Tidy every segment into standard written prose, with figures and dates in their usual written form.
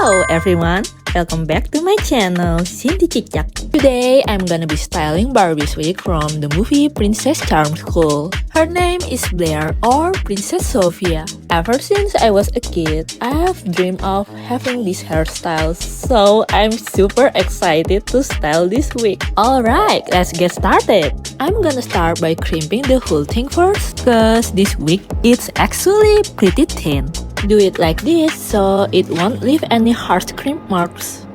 Hello everyone, welcome back to my channel, Cindy Cicak. Today I'm gonna be styling Barbie's wig from the movie Princess Charm School. Her name is Blair or Princess Sophia. Ever since I was a kid, I have dreamed of having this hairstyle, so I'm super excited to style this wig. Alright, let's get started. I'm gonna start by crimping the whole thing first, cause this wig is actually pretty thin. Do it like this so it won't leave any harsh crimp marks.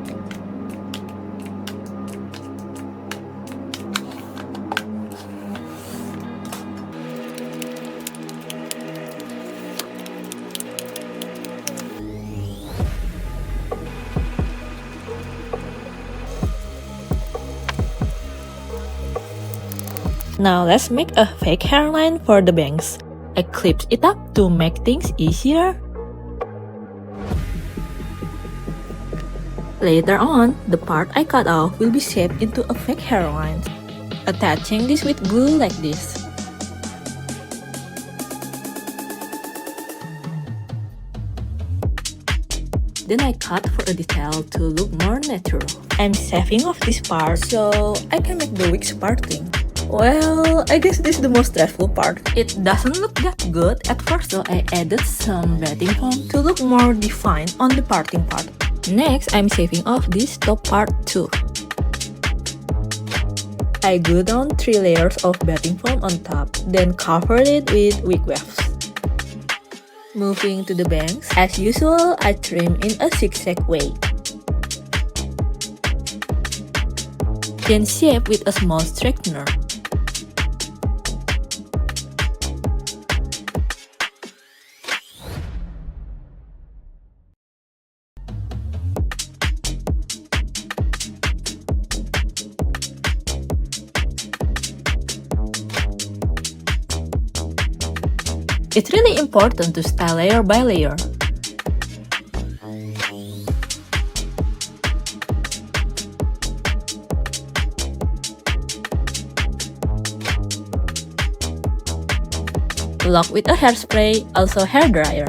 Now let's make a fake hairline for the bangs. I clipped it up to make things easier. Later on, the part I cut off will be shaped into a fake hairline. Attaching this with glue like this. Then I cut for a detail to look more natural. I'm saving off this part so I can make the wig parting. Well, I guess this is the most stressful part. It doesn't look that good at first, so I added some batting foam to look more defined on the parting part. Next, I'm shaving off this top part too. I glued down 3 layers of batting foam on top, then covered it with wig wefts. Moving to the bangs, as usual, I trim in a zigzag way. Then shape with a small straightener. It's really important to style layer by layer. Lock with a hairspray, also hair dryer.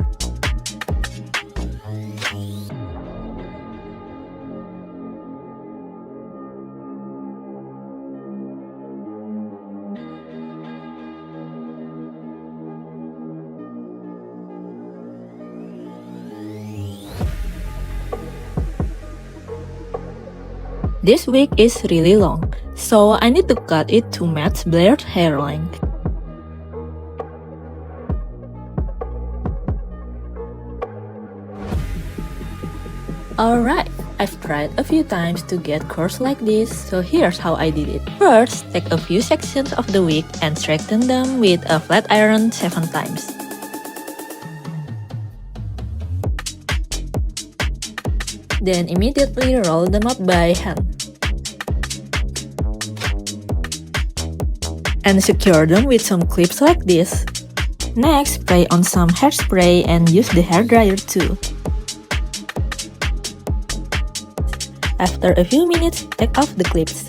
This wig is really long, so I need to cut it to match Blair's hairline. Alright, I've tried a few times to get curls like this, so here's how I did it. First, take a few sections of the wig and straighten them with a flat iron 7 times. Then immediately roll them up by hand. And secure them with some clips like this. Next, spray on some hairspray and use the hairdryer too. After a few minutes, take off the clips.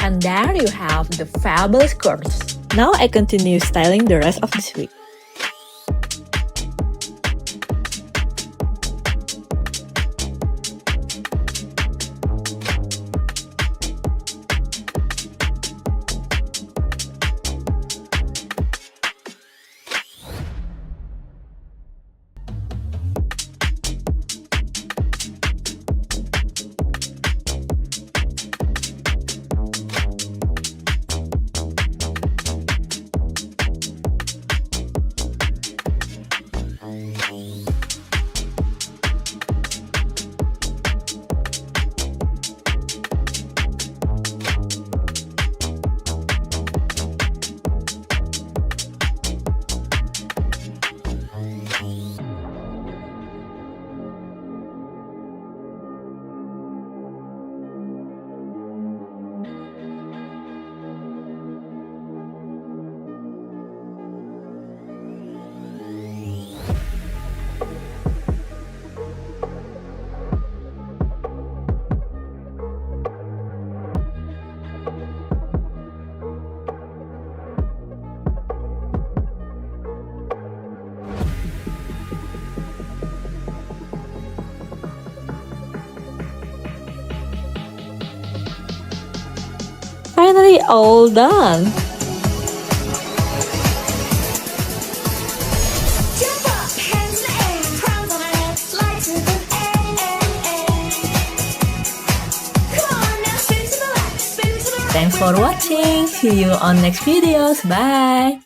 And there you have the fabulous curls. Now I continue styling the rest of this wig. Finally all done! Jump up, hands in the air, crowns on our heads, lights in the air. Come on now, spin to the left, spin to the right. Thanks for watching! See you on next videos! Bye!